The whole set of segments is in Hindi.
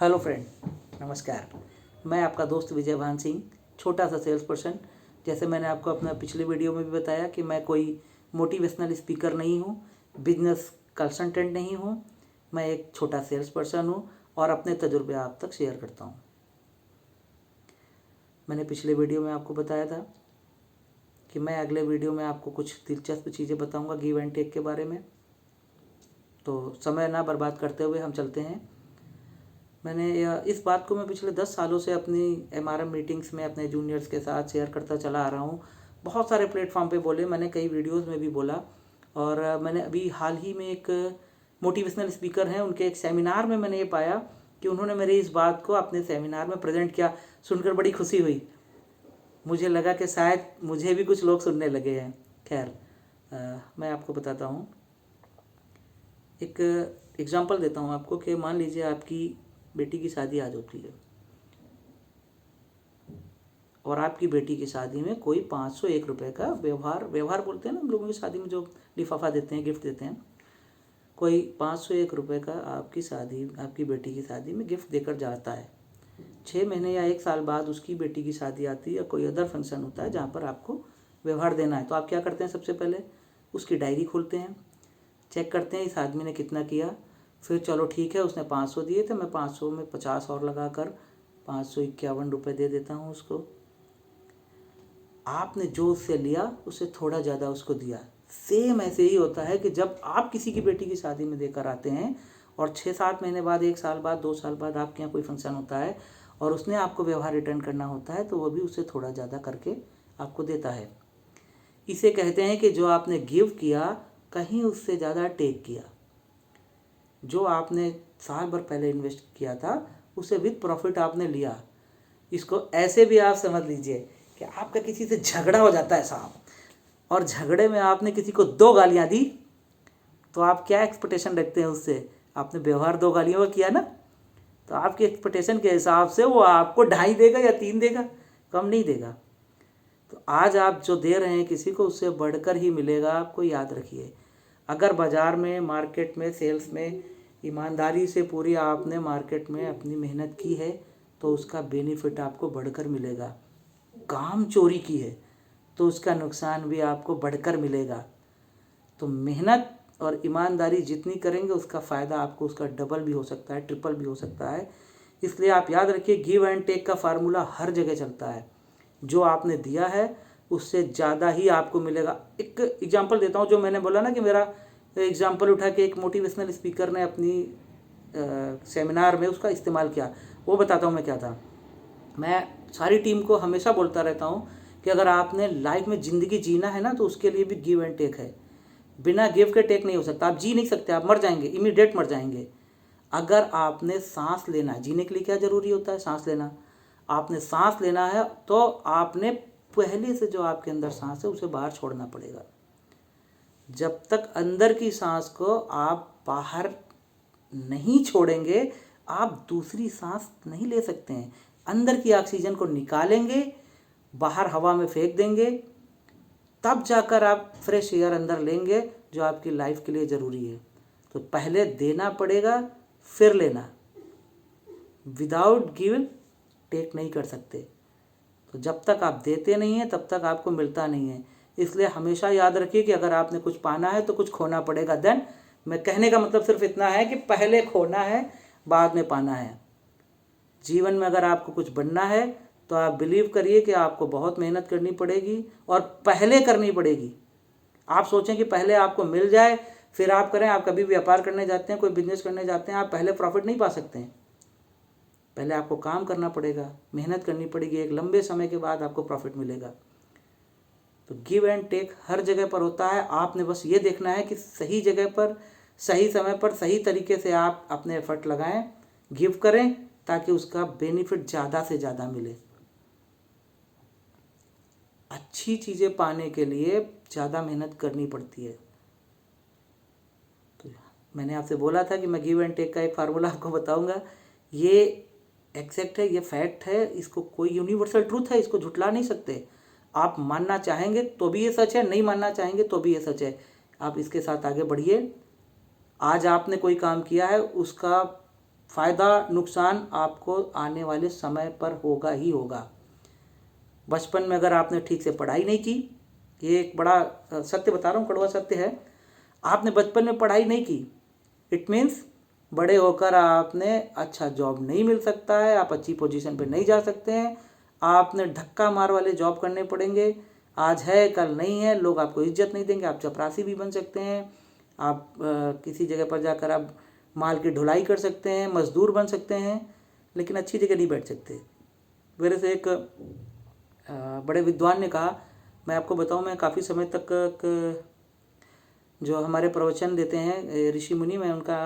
हेलो फ्रेंड, नमस्कार। मैं आपका दोस्त विजय भान सिंह, छोटा सा सेल्स पर्सन। जैसे मैंने आपको अपना पिछले वीडियो में भी बताया कि मैं कोई मोटिवेशनल स्पीकर नहीं हूँ, बिजनेस कंसल्टेंट नहीं हूँ। मैं एक छोटा सेल्स पर्सन हूँ और अपने तजुर्बे आप तक शेयर करता हूँ। मैंने पिछले वीडियो में आपको बताया था कि मैं अगले वीडियो में आपको कुछ दिलचस्प चीज़ें बताऊँगा गिव एंड टेक के बारे में। तो समय ना बर्बाद करते हुए हम चलते हैं। मैंने इस बात को मैं पिछले 10 सालों से अपनी MRM मीटिंग्स में अपने जूनियर्स के साथ शेयर करता चला आ रहा हूँ। बहुत सारे प्लेटफॉर्म पे बोले, मैंने कई वीडियोस में भी बोला। और मैंने अभी हाल ही में एक मोटिवेशनल स्पीकर हैं, उनके एक सेमिनार में मैंने ये पाया कि उन्होंने मेरी इस बात को अपने सेमिनार में प्रेजेंट किया। सुनकर बड़ी खुशी हुई। मुझे लगा कि शायद मुझे भी कुछ लोग सुनने लगे हैं। खैर, मैं आपको बताता हूँ, एक एग्जांपल देता हूँ आपको कि मान लीजिए आपकी बेटी की शादी आज होती है और आपकी बेटी की शादी में कोई 501 रुपये का व्यवहार बोलते हैं ना हम लोगों की शादी में, जो लिफाफा देते हैं, गिफ्ट देते हैं। कोई 501 रुपये का आपकी बेटी की शादी में गिफ्ट देकर जाता है। 6 महीने या 1 साल बाद उसकी बेटी की शादी आती है या कोई अदर फंक्शन होता है जहाँ पर आपको व्यवहार देना है। तो आप क्या करते हैं? सबसे पहले उसकी डायरी खोलते हैं, चेक करते हैं इस आदमी ने कितना किया। फिर चलो ठीक है, उसने 500 दिए थे, मैं 500 में 50 और लगाकर 551 रुपये दे देता हूँ उसको। आपने जो उससे लिया उससे थोड़ा ज़्यादा उसको दिया। सेम ऐसे ही होता है कि जब आप किसी की बेटी की शादी में देकर आते हैं और 6-7 महीने बाद, 1 साल बाद, 2 साल बाद आपके यहाँ कोई फंक्शन होता है और उसने आपको व्यवहार रिटर्न करना होता है, तो वो भी उससे थोड़ा ज़्यादा करके आपको देता है। इसे कहते हैं कि जो आपने गिव किया, कहीं उससे ज़्यादा टेक किया। जो आपने साल भर पहले इन्वेस्ट किया था उसे विद प्रॉफिट आपने लिया। इसको ऐसे भी आप समझ लीजिए कि आपका किसी से झगड़ा हो जाता है साहब, और झगड़े में आपने किसी को 2 गालियां दी, तो आप क्या एक्सपेक्टेशन रखते हैं उससे? आपने व्यवहार 2 गालियों का किया ना, तो आपकी एक्सपेक्टेशन के हिसाब से वो आपको 2.5 देगा या 3 देगा, कम नहीं देगा। तो आज आप जो दे रहे हैं किसी को, उससे बढ़कर ही मिलेगा आपको, याद रखिए। अगर बाज़ार में, मार्केट में, सेल्स में ईमानदारी से पूरी आपने मार्केट में अपनी मेहनत की है तो उसका बेनिफिट आपको बढ़कर मिलेगा। काम चोरी की है तो उसका नुकसान भी आपको बढ़कर मिलेगा। तो मेहनत और ईमानदारी जितनी करेंगे उसका फ़ायदा आपको उसका डबल भी हो सकता है, ट्रिपल भी हो सकता है। इसलिए आप याद रखिए, गिव एंड टेक का फार्मूला हर जगह चलता है। जो आपने दिया है उससे ज़्यादा ही आपको मिलेगा। एक एग्जांपल देता हूँ, जो मैंने बोला ना कि मेरा एग्जांपल उठा के एक मोटिवेशनल स्पीकर ने अपनी सेमिनार में उसका इस्तेमाल किया, वो बताता हूँ मैं क्या था। मैं सारी टीम को हमेशा बोलता रहता हूँ कि अगर आपने लाइफ में ज़िंदगी जीना है ना, तो उसके लिए भी गिव एंड टेक है। बिना गिव के टेक नहीं हो सकता। आप जी नहीं सकते, आप मर जाएंगे, इमीडिएट मर जाएंगे। अगर आपने सांस लेना है, जीने के लिए क्या ज़रूरी होता है? सांस लेना। आपने सांस लेना है तो आपने पहले से जो आपके अंदर सांस है उसे बाहर छोड़ना पड़ेगा। जब तक अंदर की सांस को आप बाहर नहीं छोड़ेंगे, आप दूसरी सांस नहीं ले सकते हैं। अंदर की ऑक्सीजन को निकालेंगे, बाहर हवा में फेंक देंगे, तब जाकर आप फ्रेश एयर अंदर लेंगे, जो आपकी लाइफ के लिए ज़रूरी है। तो पहले देना पड़ेगा, फिर लेना। विदाउट गिव टेक नहीं कर सकते। तो जब तक आप देते नहीं हैं तब तक आपको मिलता नहीं है। इसलिए हमेशा याद रखिए कि अगर आपने कुछ पाना है तो कुछ खोना पड़ेगा। देन, मैं कहने का मतलब सिर्फ इतना है कि पहले खोना है, बाद में पाना है। जीवन में अगर आपको कुछ बनना है तो आप बिलीव करिए कि आपको बहुत मेहनत करनी पड़ेगी और पहले करनी पड़ेगी। आप सोचें कि पहले आपको मिल जाए फिर आप करें। आप कभी व्यापार करने जाते हैं, कोई बिजनेस करने जाते हैं, आप पहले प्रॉफिट नहीं पा सकते हैं। पहले आपको काम करना पड़ेगा, मेहनत करनी पड़ेगी, एक लंबे समय के बाद आपको प्रॉफिट मिलेगा। तो गिव एंड टेक हर जगह पर होता है। आपने बस ये देखना है कि सही जगह पर, सही समय पर, सही तरीके से आप अपने एफर्ट लगाएं, गिव करें, ताकि उसका बेनिफिट ज़्यादा से ज़्यादा मिले। अच्छी चीज़ें पाने के लिए ज़्यादा मेहनत करनी पड़ती है। तो मैंने आपसे बोला था कि मैं गिव एंड टेक का एक फार्मूला आपको बताऊंगा। ये एक्जैक्ट है, ये फैक्ट है, इसको कोई यूनिवर्सल ट्रूथ है, इसको झुटला नहीं सकते। आप मानना चाहेंगे तो भी ये सच है, नहीं मानना चाहेंगे तो भी ये सच है। आप इसके साथ आगे बढ़िए। आज आपने कोई काम किया है, उसका फ़ायदा नुकसान आपको आने वाले समय पर होगा ही होगा। बचपन में अगर आपने ठीक से पढ़ाई नहीं की, ये एक बड़ा सत्य बता रहा हूँ, कड़वा सत्य है, आपने बचपन में पढ़ाई नहीं की, इट मीन्स बड़े होकर आपने अच्छा जॉब नहीं मिल सकता है, आप अच्छी पोजीशन पे नहीं जा सकते हैं, आपने धक्का मार वाले जॉब करने पड़ेंगे, आज है कल नहीं है, लोग आपको इज्जत नहीं देंगे, आप चपरासी भी बन सकते हैं, आप किसी जगह पर जाकर आप माल की ढुलाई कर सकते हैं, मजदूर बन सकते हैं, लेकिन अच्छी जगह नहीं बैठ सकते। मेरे से एक बड़े विद्वान ने कहा, मैं आपको बताऊं, मैं काफ़ी समय तक जो हमारे प्रवचन देते हैं ऋषि मुनि, मैं उनका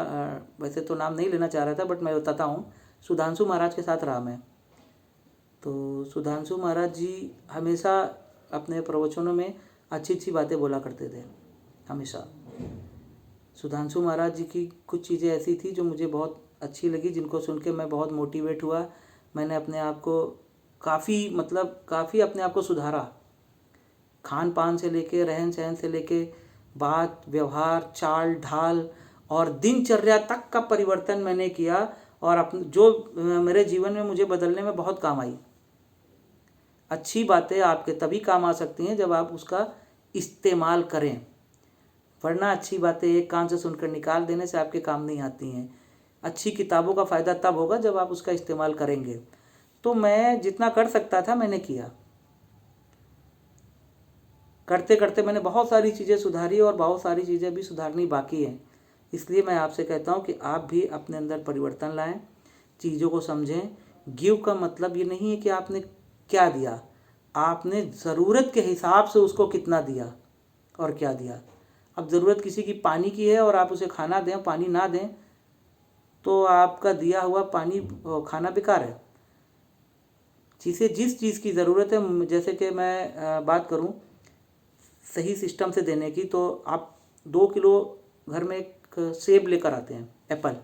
वैसे तो नाम नहीं लेना चाह रहा था, बट मैं बताता हूँ, सुधांशु महाराज के साथ रहा मैं। तो सुधांशु महाराज जी हमेशा अपने प्रवचनों में अच्छी अच्छी बातें बोला करते थे, हमेशा। सुधांशु महाराज जी की कुछ चीज़ें ऐसी थी जो मुझे बहुत अच्छी लगी, जिनको सुन के मैं बहुत मोटिवेट हुआ। मैंने अपने आप को काफ़ी अपने आप को सुधारा, खान पान से लेके, रहन सहन से लेके, बात व्यवहार, चाल ढाल और दिनचर्या तक का परिवर्तन मैंने किया, और जो मेरे जीवन में मुझे बदलने में बहुत काम आई। अच्छी बातें आपके तभी काम आ सकती हैं जब आप उसका इस्तेमाल करें, वरना अच्छी बातें एक कान से सुनकर निकाल देने से आपके काम नहीं आती हैं। अच्छी किताबों का फ़ायदा तब होगा जब आप उसका इस्तेमाल करेंगे। तो मैं जितना कर सकता था मैंने किया, करते करते मैंने बहुत सारी चीज़ें सुधारी, और बहुत सारी चीज़ें भी सुधारनी बाकी हैं। इसलिए मैं आपसे कहता हूँ कि आप भी अपने अंदर परिवर्तन लाएं, चीज़ों को समझें। गिव का मतलब ये नहीं है कि आपने क्या दिया, आपने ज़रूरत के हिसाब से उसको कितना दिया और क्या दिया। अब ज़रूरत किसी की पानी की है और आप उसे खाना दें, पानी ना दें, तो आपका दिया हुआ पानी खाना बेकार है। जिस चीज़ की ज़रूरत है, जैसे कि मैं बात करूं सही सिस्टम से देने की, तो आप 2 किलो घर में एक सेब लेकर आते हैं, एप्पल।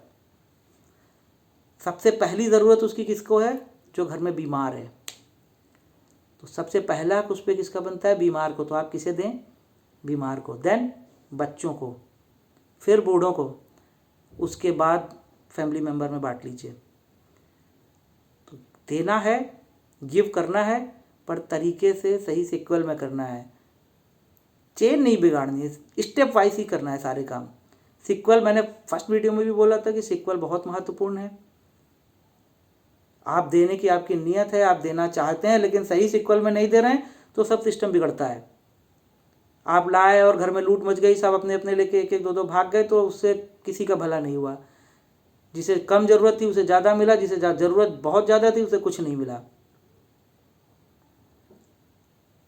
सबसे पहली ज़रूरत उसकी किसको है? जो घर में बीमार है। तो सबसे पहला उस पर किसका बनता है? बीमार को। तो आप किसे दें? बीमार को। देन बच्चों को, फिर बूढ़ों को, उसके बाद फैमिली मेम्बर में बांट लीजिए। तो देना है, गिव करना है, पर तरीके से सही सीक्वल में करना है। चेन नहीं बिगाड़नी है, स्टेप वाइज ही करना है सारे काम। सीक्वल, मैंने फर्स्ट वीडियो में भी बोला था कि सीक्वल बहुत महत्वपूर्ण है। आप देने की आपकी नीयत है, आप देना चाहते हैं, लेकिन सही सीक्वल में नहीं दे रहे हैं तो सब सिस्टम बिगड़ता है। आप लाए और घर में लूट मच गई, सब अपने अपने लेके एक एक दो दो भाग गए, तो उससे किसी का भला नहीं हुआ। जिसे कम ज़रूरत थी उसे ज़्यादा मिला, जिसे ज़रूरत बहुत ज़्यादा थी उसे कुछ नहीं मिला।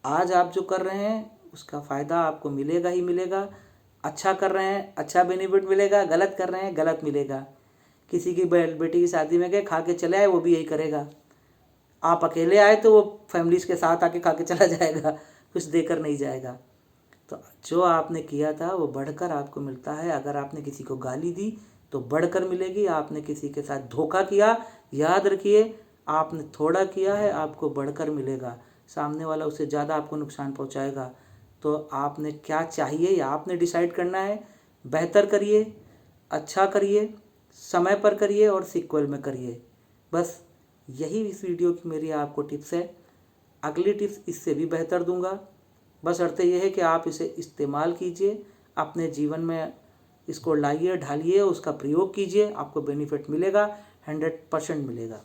आज आप जो कर रहे हैं उसका फ़ायदा आपको मिलेगा ही मिलेगा। अच्छा कर रहे हैं, अच्छा बेनिफिट मिलेगा। गलत कर रहे हैं, गलत मिलेगा। किसी की बेटी की शादी में गए, खा के चले आए, वो भी यही करेगा। आप अकेले आए तो वो फैमिलीज़ के साथ आके खा के चला जाएगा, कुछ देकर नहीं जाएगा। तो जो आपने किया था वो बढ़कर आपको मिलता है। अगर आपने किसी को गाली दी तो बढ़कर मिलेगी। आपने किसी के साथ धोखा किया, याद रखिए, आपने थोड़ा किया है, आपको बढ़कर मिलेगा। सामने वाला उससे ज़्यादा आपको नुकसान पहुंचाएगा। तो आपने क्या चाहिए ये आपने डिसाइड करना है। बेहतर करिए, अच्छा करिए, समय पर करिए और सीक्वल में करिए। बस यही इस वीडियो की मेरी आपको टिप्स है। अगली टिप्स इससे भी बेहतर दूंगा। बस अर्थ यह है कि आप इसे इस्तेमाल कीजिए, अपने जीवन में इसको लाइए, ढालिए, उसका प्रयोग कीजिए, आपको बेनिफिट मिलेगा, 100% मिलेगा।